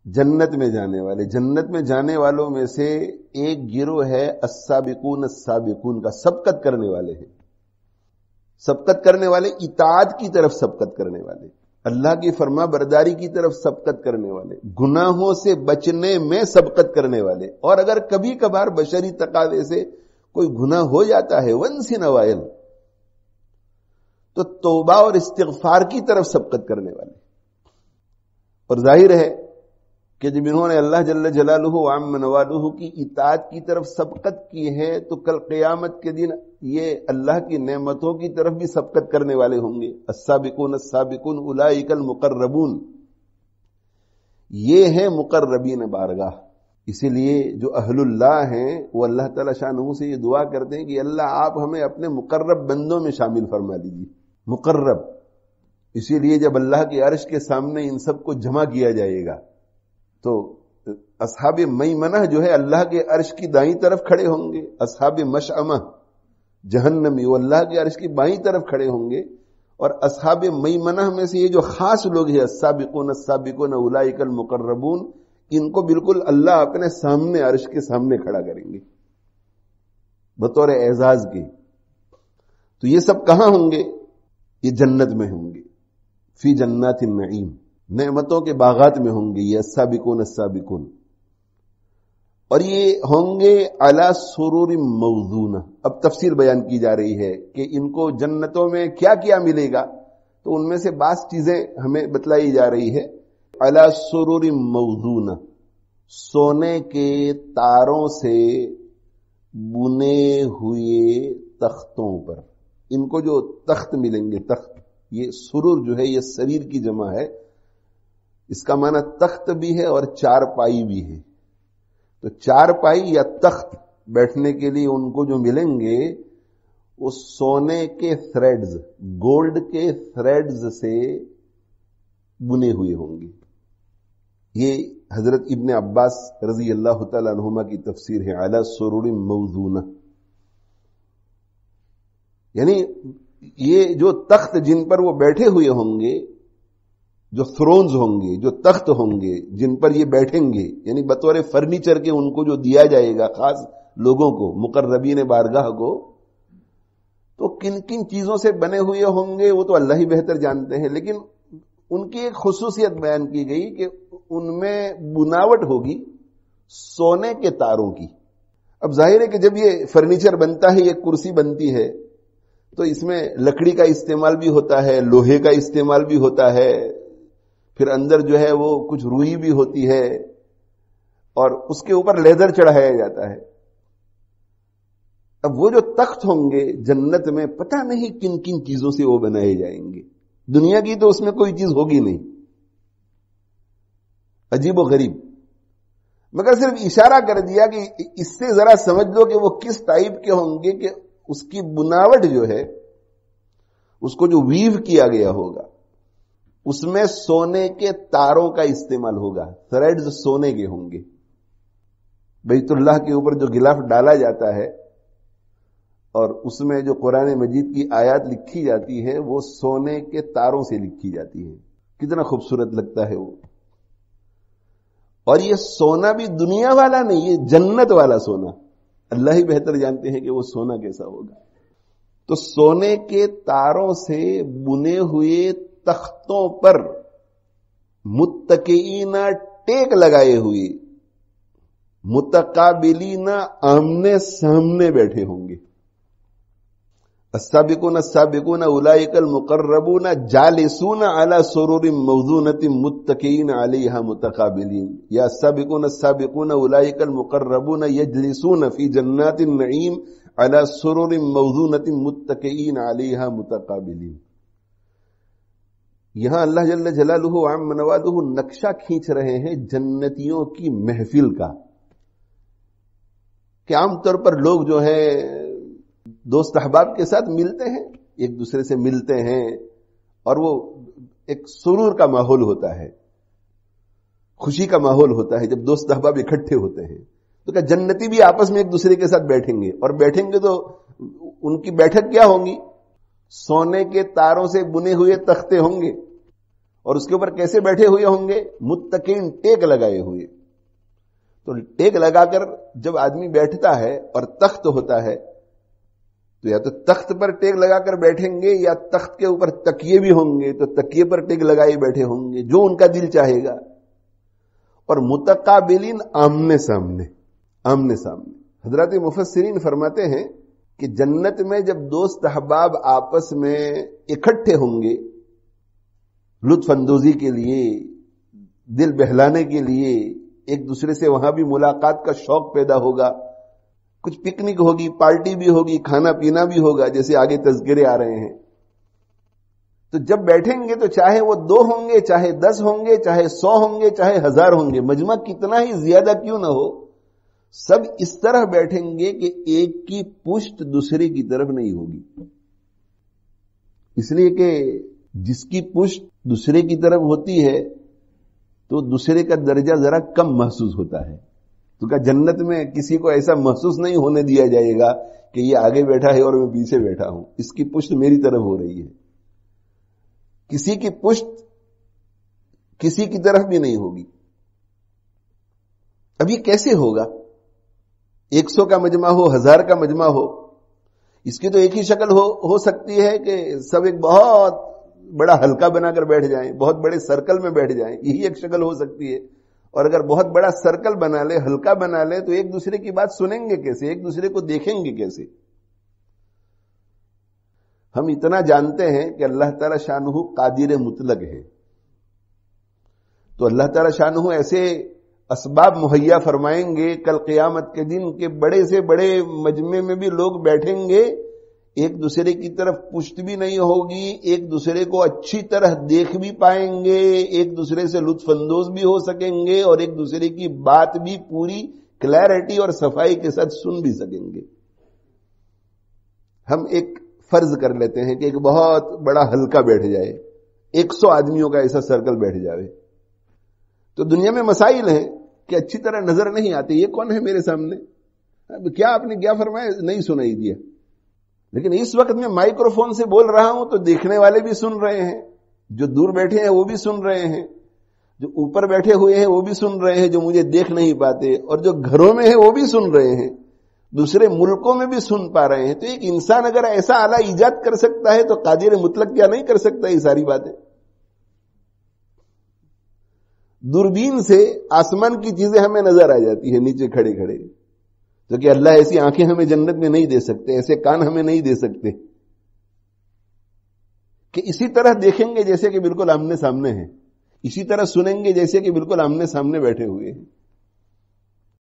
جنت میں جانے والے، جنت میں جانے والوں میں سے ایک گروہ ہے السابقون السابقون کا، سبقت کرنے والے ہیں، سبقت کرنے والے، اطاعت کی طرف سبقت کرنے والے، اللہ کی فرما برداری کی طرف سبقت کرنے والے، گناہوں سے بچنے میں سبقت کرنے والے، اور اگر کبھی کبھار بشری تقاضے سے کوئی گناہ ہو جاتا ہے ونس ان اوائل تو توبہ اور استغفار کی طرف سبقت کرنے والے۔ اور ظاہر ہے کہ جب انہوں نے اللہ جل جلالہ وعم نوالہ کی اطاعت کی طرف سبقت کی ہے تو کل قیامت کے دن یہ اللہ کی نعمتوں کی طرف بھی سبقت کرنے والے ہوں گے۔ السابقون السابقون اولئک المقربون، یہ ہیں مقربین بارگاہ۔ اسی لیے جو اہل اللہ ہیں وہ اللہ تعالی شانہ سے یہ دعا کرتے ہیں کہ اللہ آپ ہمیں اپنے مقرب بندوں میں شامل فرما لیجیے۔ مقرب، اسی لیے جب اللہ کے عرش کے سامنے ان سب کو جمع کیا جائے گا تو اصحاب میمنہ جو ہے اللہ کے عرش کی دائیں طرف کھڑے ہوں گے، اصحاب مشأمہ جہنمی وہ اللہ کے عرش کی بائیں طرف کھڑے ہوں گے، اور اصحاب میمنہ میں سے یہ جو خاص لوگ ہیں السابقون السابقون اولئک المقربون، ان کو بالکل اللہ اپنے سامنے عرش کے سامنے کھڑا کریں گے بطور اعزاز کے۔ تو یہ سب کہاں ہوں گے؟ یہ جنت میں ہوں گے، فی جنات النعیم، نعمتوں کے باغات میں ہوں گے یہ السابقون السابقون، اور یہ ہوں گے علی سرور موضونہ۔ اب تفصیل بیان کی جا رہی ہے کہ ان کو جنتوں میں کیا کیا ملے گا، تو ان میں سے بعض چیزیں ہمیں بتلائی جا رہی ہے۔ علی سرور موضونہ، سونے کے تاروں سے بنے ہوئے تختوں پر، ان کو جو تخت ملیں گے، تخت، یہ سرور جو ہے یہ سریر کی جمع ہے، اس کا معنی تخت بھی ہے اور چارپائی بھی ہے۔ تو چارپائی یا تخت بیٹھنے کے لیے ان کو جو ملیں گے وہ سونے کے تھریڈز، گولڈ کے تھریڈز سے بنے ہوئے ہوں گے۔ یہ حضرت ابن عباس رضی اللہ تعالی عنہما کی تفسیر ہے، علی سرور موضونہ، یعنی یہ جو تخت جن پر وہ بیٹھے ہوئے ہوں گے، جو تھرونز ہوں گے، جو تخت ہوں گے جن پر یہ بیٹھیں گے، یعنی بطور فرنیچر کے ان کو جو دیا جائے گا خاص لوگوں کو، مقربین بارگاہ کو، تو کن کن چیزوں سے بنے ہوئے ہوں گے وہ تو اللہ ہی بہتر جانتے ہیں، لیکن ان کی ایک خصوصیت بیان کی گئی کہ ان میں بناوٹ ہوگی سونے کے تاروں کی۔ اب ظاہر ہے کہ جب یہ فرنیچر بنتا ہے، یہ کرسی بنتی ہے، تو اس میں لکڑی کا استعمال بھی ہوتا ہے، لوہے کا استعمال بھی ہوتا ہے، پھر اندر جو ہے وہ کچھ روئی بھی ہوتی ہے، اور اس کے اوپر لیدر چڑھایا جاتا ہے۔ اب وہ جو تخت ہوں گے جنت میں، پتہ نہیں کن کن چیزوں سے وہ بنائے جائیں گے، دنیا کی تو اس میں کوئی چیز ہوگی نہیں، عجیب و غریب، مگر صرف اشارہ کر دیا کہ اس سے ذرا سمجھ لو کہ وہ کس ٹائپ کے ہوں گے، کہ اس کی بناوٹ جو ہے، اس کو جو ویو کیا گیا ہوگا، اس میں سونے کے تاروں کا استعمال ہوگا، تھریڈز سونے کے ہوں گے۔ بیت اللہ کے اوپر جو غلاف ڈالا جاتا ہے اور اس میں جو قرآن مجید کی آیات لکھی جاتی ہے وہ سونے کے تاروں سے لکھی جاتی ہے، کتنا خوبصورت لگتا ہے وہ۔ اور یہ سونا بھی دنیا والا نہیں، یہ جنت والا سونا، اللہ ہی بہتر جانتے ہیں کہ وہ سونا کیسا ہوگا۔ تو سونے کے تاروں سے بنے ہوئے تختوں پر متکئین، ٹیک لگائے ہوئے، متقابلین، آمنے سامنے بیٹھے ہوں گے۔ السابقون السابقون اولئک المقربون جالسون علی سرور موضونۃ متکئین علیہا متقابلین، یا السابقون السابقون اولئک المقربون یجلسون فی جنات النعیم علی سرور موضونۃ متکئین علیہا متقابلین۔ یہاں اللہ جل جلالہ وعم نوالہ نقشہ کھینچ رہے ہیں جنتیوں کی محفل کا، کہ عام طور پر لوگ جو ہے دوست احباب کے ساتھ ملتے ہیں، ایک دوسرے سے ملتے ہیں، اور وہ ایک سرور کا ماحول ہوتا ہے، خوشی کا ماحول ہوتا ہے جب دوست احباب اکٹھے ہوتے ہیں۔ تو کیا جنتی بھی آپس میں ایک دوسرے کے ساتھ بیٹھیں گے، اور بیٹھیں گے تو ان کی بیٹھک کیا ہوں گی؟ سونے کے تاروں سے بنے ہوئے تختے ہوں گے، اور اس کے اوپر کیسے بیٹھے ہوئے ہوں گے؟ متقین، ٹیک لگائے ہوئے. تو ٹیک لگا کر جب آدمی بیٹھتا ہے اور تخت ہوتا ہے تو یا تو تخت پر ٹیک لگا کر بیٹھیں گے یا تخت کے اوپر تکیے بھی ہوں گے تو تکیے پر ٹیک لگائے بیٹھے ہوں گے جو ان کا دل چاہے گا. اور متقابلین، آمنے سامنے. آمنے سامنے. حضرات مفسرین فرماتے ہیں کہ جنت میں جب دوست احباب آپس میں اکٹھے ہوں گے لطف اندوزی کے لیے، دل بہلانے کے لیے، ایک دوسرے سے وہاں بھی ملاقات کا شوق پیدا ہوگا، کچھ پکنک ہوگی، پارٹی بھی ہوگی، کھانا پینا بھی ہوگا، جیسے آگے تذکرے آ رہے ہیں. تو جب بیٹھیں گے تو چاہے وہ 2 ہوں گے، چاہے 10 ہوں گے، چاہے 100 ہوں گے، چاہے 1000 ہوں گے، مجمع کتنا ہی زیادہ کیوں نہ ہو، سب اس طرح بیٹھیں گے کہ ایک کی پشت دوسرے کی طرف نہیں ہوگی. اس لیے کہ جس کی پشت دوسرے کی طرف ہوتی ہے تو دوسرے کا درجہ ذرا کم محسوس ہوتا ہے. تو کہا جنت میں کسی کو ایسا محسوس نہیں ہونے دیا جائے گا کہ یہ آگے بیٹھا ہے اور میں پیچھے بیٹھا ہوں، اس کی پشت میری طرف ہو رہی ہے. کسی کی پشت کسی کی طرف بھی نہیں ہوگی. اب یہ کیسے ہوگا؟ 100 کا مجمع ہو، 1000 کا مجمع ہو، اس کی تو ایک ہی شکل ہو سکتی ہے کہ سب ایک بہت بڑا حلقہ بنا کر بیٹھ جائیں، بہت بڑے سرکل میں بیٹھ جائیں، یہی ایک شکل ہو سکتی ہے. اور اگر بہت بڑا سرکل بنا لے، حلقہ بنا لے، تو ایک دوسرے کی بات سنیں گے کیسے؟ ایک دوسرے کو دیکھیں گے کیسے؟ ہم اتنا جانتے ہیں کہ اللہ تعالی شانہ قادر مطلق ہے، تو اللہ تعالی شانہ ایسے اسباب مہیا فرمائیں گے کل قیامت کے دن کہ بڑے سے بڑے مجمع میں بھی لوگ بیٹھیں گے، ایک دوسرے کی طرف پشت بھی نہیں ہوگی، ایک دوسرے کو اچھی طرح دیکھ بھی پائیں گے، ایک دوسرے سے لطف اندوز بھی ہو سکیں گے، اور ایک دوسرے کی بات بھی پوری کلیئرٹی اور صفائی کے ساتھ سن بھی سکیں گے. ہم ایک فرض کر لیتے ہیں کہ ایک بہت بڑا حلقہ بیٹھ جائے، 100 آدمیوں کا ایسا سرکل بیٹھ جائے، تو دنیا میں مسائل ہیں کہ اچھی طرح نظر نہیں آتے، یہ کون ہے میرے سامنے، کیا آپ نے کیا فرمایا، نہیں سنائی دیا. لیکن اس وقت میں مائکرو فون سے بول رہا ہوں تو دیکھنے والے بھی سن رہے ہیں، جو دور بیٹھے ہیں وہ بھی سن رہے ہیں، جو اوپر بیٹھے ہوئے ہیں وہ بھی سن رہے ہیں، جو مجھے دیکھ نہیں پاتے، اور جو گھروں میں ہیں وہ بھی سن رہے ہیں، دوسرے ملکوں میں بھی سن پا رہے ہیں. تو ایک انسان اگر ایسا آلہ ایجاد کر سکتا ہے تو قادر مطلق کیا نہیں کر سکتا یہ ساری باتیں؟ دوربین سے آسمان کی چیزیں ہمیں نظر آ جاتی ہیں نیچے کھڑے کھڑے، تو کہ اللہ ایسی آنکھیں ہمیں جنت میں نہیں دے سکتے، ایسے کان ہمیں نہیں دے سکتے کہ اسی طرح دیکھیں گے جیسے کہ بالکل آمنے سامنے ہیں، اسی طرح سنیں گے جیسے کہ بالکل آمنے سامنے بیٹھے ہوئے ہیں.